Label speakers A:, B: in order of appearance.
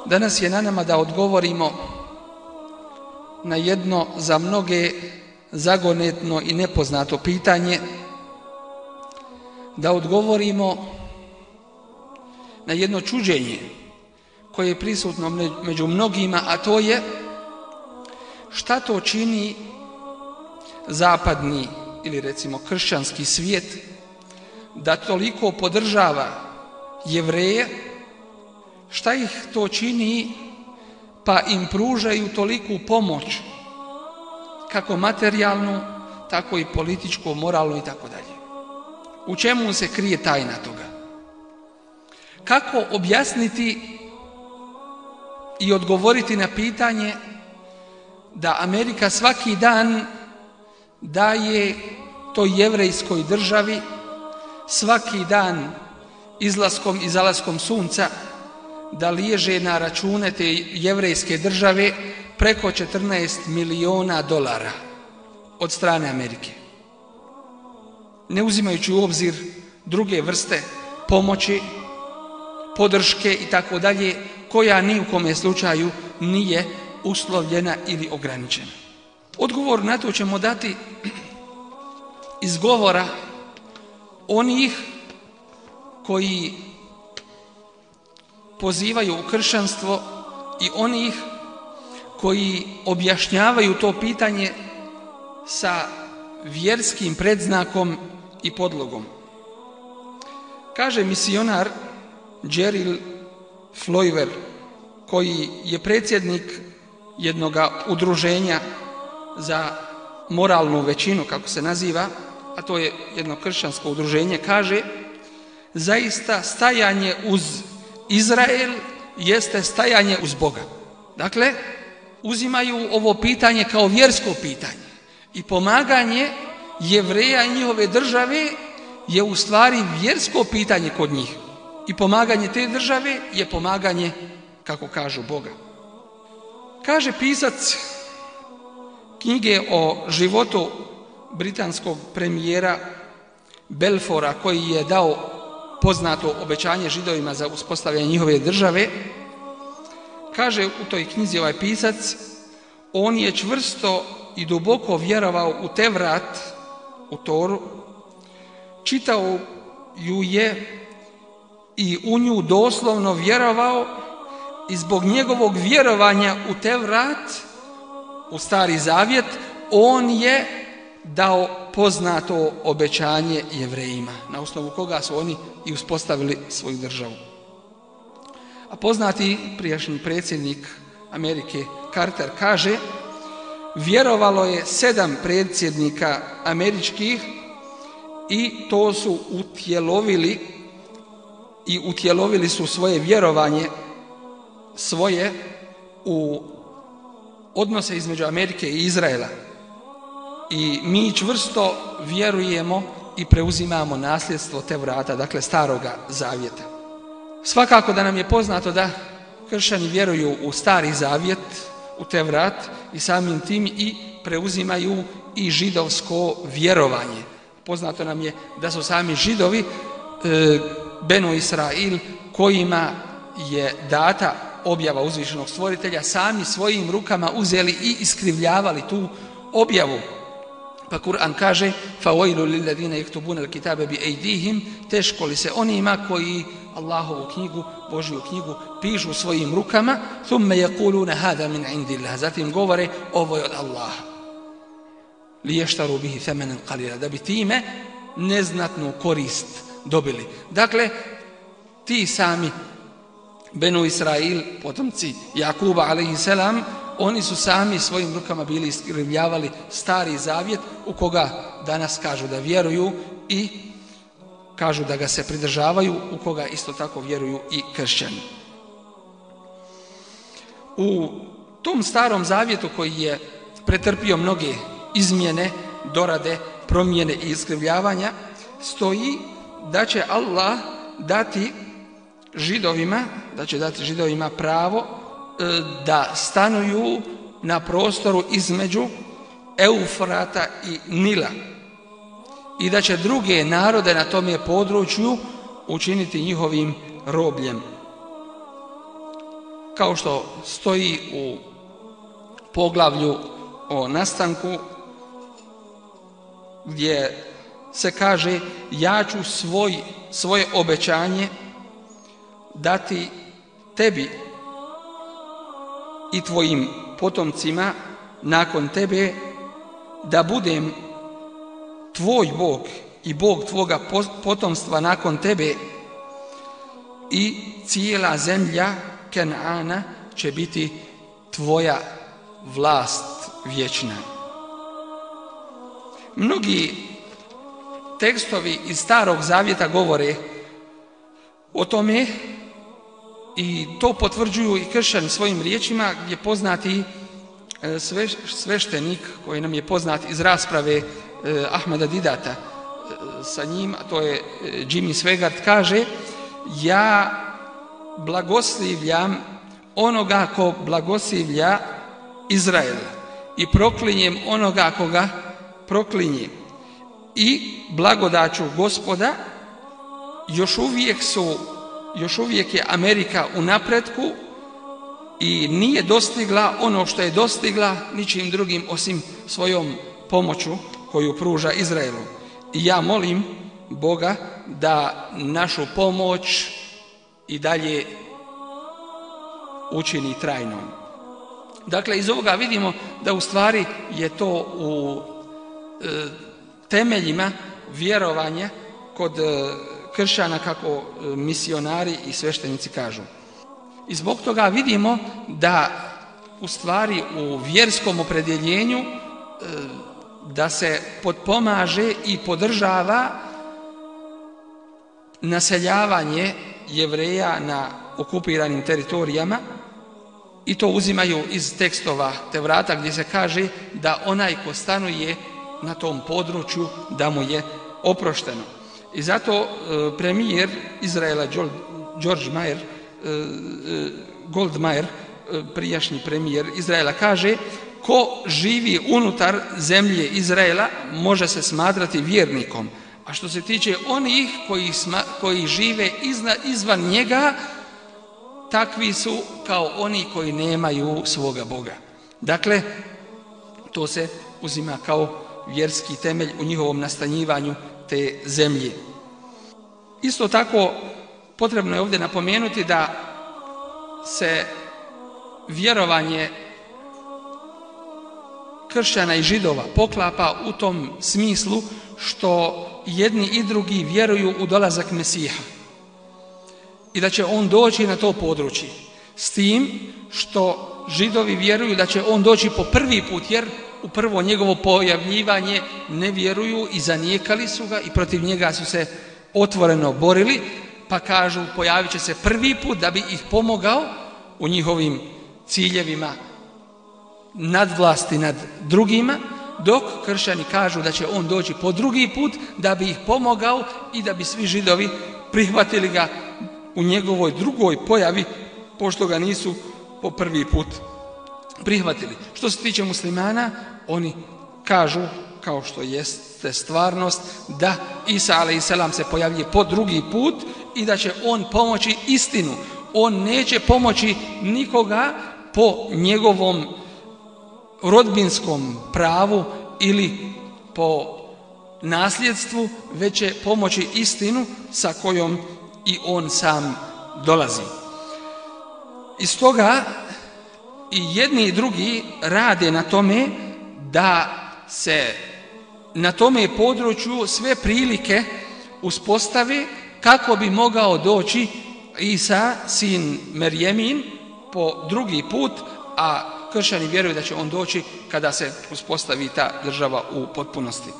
A: Danas je na nama da odgovorimo na jedno za mnoge zagonetno i nepoznato pitanje, da odgovorimo na jedno čuđenje koje je prisutno među mnogima, a to je šta to čini zapadni ili recimo kršćanski svijet da toliko podržava Jevreje, šta ih to čini pa im pružaju toliku pomoć, kako materijalnu, tako i političku, moralnu i tako dalje. U čemu se krije tajna toga? Kako objasniti i odgovoriti na pitanje da Amerika svaki dan daje toj jevrejskoj državi, svaki dan izlaskom i zalaskom sunca, da liježe na račune te jevrejske države preko 14 miliona dolara od strane Amerike, ne uzimajući u obzir druge vrste pomoći, podrške i tako dalje, koja ni u kome slučaju nije uslovljena ili ograničena. Odgovor na to ćemo dati iz govora onih koji pozivaju u kršćanstvo i onih koji objašnjavaju to pitanje sa vjerskim predznakom i podlogom. Kaže misionar Jerry Floyver, koji je predsjednik jednog udruženja za moralnu većinu, kako se naziva, a to je jedno kršćansko udruženje, kaže: zaista stajanje uz Izrael jeste stajanje uz Boga. Dakle, uzimaju ovo pitanje kao vjersko pitanje i pomaganje Jevreja i njihove države je u stvari vjersko pitanje kod njih. I pomaganje te države je pomaganje, kako kažu, Boga. Kaže pisac knjige o životu britanskog premijera Balfoura, koji je dao poznato obećanje Židovima za uspostavljanje njihove države, kaže u toj knjizi ovaj pisac: on je čvrsto i duboko vjerovao u Tevrat, u Toru, čitao ju je i u nju doslovno vjerovao, i zbog njegovog vjerovanja u Tevrat, u Stari Zavjet, on je dao poznato obećanje Jevrejima, na osnovu koga su oni i uspostavili svoju državu. A poznati prijašnji predsjednik Amerike Carter kaže: vjerovalo je 7 predsjednika američkih i to su utjelovili su svoje vjerovanje svoje u odnose između Amerike i Izraela. I mi čvrsto vjerujemo i preuzimamo nasljedstvo Tevrata, dakle Staroga Zavjeta. Svakako da nam je poznato da kršćani vjeruju u Stari Zavjet, u Tevrat, i samim tim i preuzimaju i židovsko vjerovanje. Poznato nam je da su sami Židovi, Benu Israil, kojima je data objava uzvišenog stvoritelja, sami svojim rukama uzeli i iskrivljavali tu objavu. Pa Kur'an kaže: فَوَيْلُ لِلَّذِينَ يَكْتُبُونَ الْكِتَابَ بِأَيْدِيهِمْ, teško li se onima koji Allahovu knjigu, Božju knjigu, pišu svojim rukama, ثُمَّ يَقُولُونَ هَذَا مِنْ عِنْدِ اللَّهِ, zatim govore: ovo je od Allaha. لِيَشْتَرُوا بِهِ ثَمَنًا قَلِيلًا, da bi time neznatnu korist dobili. Dakle, ti sami Benu Israil, potomci Jakuba alejhiselam, oni su sami svojim rukama bili iskrivljavali Stari Zavjet, u koga danas kažu da vjeruju i kažu da ga se pridržavaju, u koga isto tako vjeruju i kršćani. U tom Starom Zavjetu, koji je pretrpio mnoge izmjene, dorade, promjene i iskrivljavanja, stoji da će Allah dati Židovima pravo da stanuju na prostoru između Eufrata i Nila i da će druge narode na tom području učiniti njihovim robljem. kao što stoji u poglavlju o nastanku, gdje se kaže: ja ću svoje obećanje dati tebi i tvojim potomcima nakon tebe, da budem tvoj Bog i Bog tvoga potomstva nakon tebe, i cijela zemlja Kenana će biti tvoja vlast vječna. Mnogi tekstovi iz Starog Zavjeta govore o tome, i to potvrđuju i kršćani svojim riječima, gdje poznati sveštenik koji nam je poznat iz rasprave Ahmeda Didata sa njim, a to je Jimmy Swaggart, kaže: ja blagoslivljam onoga ko blagoslivlja Izrael i proklinjem onoga koga proklinje, i blagodaću Gospoda još uvijek je Amerika u napretku i nije dostigla ono što je dostigla ničim drugim osim svojom pomoću koju pruža Izraelu. I ja molim Boga da našu pomoć i dalje učini trajnom. Dakle, iz ovoga vidimo da u stvari je to u temeljima vjerovanja kod kršćana, kako misionari i sveštenici kažu. I zbog toga vidimo da u stvari u vjerskom opredjeljenju da se potpomaže i podržava naseljavanje Jevreja na okupiranim teritorijama, i to uzimaju iz tekstova Tevrata, gdje se kaže da onaj ko stanuje na tom području da mu je oprošteno. I zato premijer Izraela George Goldmeier, prijašnji premijer Izraela, kaže: ko živi unutar zemlje Izraela može se smatrati vjernikom, a što se tiče onih koji žive izvan njega, takvi su kao oni koji nemaju svoga Boga. Dakle, to se uzima kao vjerski temelj u njihovom nastanjivanju te zemlje. Isto tako potrebno je ovdje napomenuti da se vjerovanje kršćana i židova poklapa u tom smislu što jedni i drugi vjeruju u dolazak Mesiha i da će on doći na to područje, s tim što židovi vjeruju da će on doći po prvi put, jer u prvo njegovo pojavljivanje ne vjeruju i zanijekali su ga i protiv njega su se otvoreno borili, pa kažu pojavit će se prvi put da bi ih pomogao u njihovim ciljevima nadvlasti nad drugima, dok kršćani kažu da će on doći po drugi put da bi ih pomogao i da bi svi židovi prihvatili ga u njegovoj drugoj pojavi, pošto ga nisu po prvi put prihvatili. Što se tiče muslimana, oni kažu, kao što jeste stvarnost, da Isa a.s. se pojavljuje po drugi put i da će on pomoći istinu. On neće pomoći nikoga po njegovom rodbinskom pravu ili po nasljedstvu, već će pomoći istinu sa kojom i on sam dolazi. Iz toga i jedni i drugi rade na tome da se na tome području sve prilike uspostave kako bi mogao doći Isa, sin Merjemin, po drugi put, a kršćani vjeruju da će on doći kada se uspostavi ta država u potpunosti.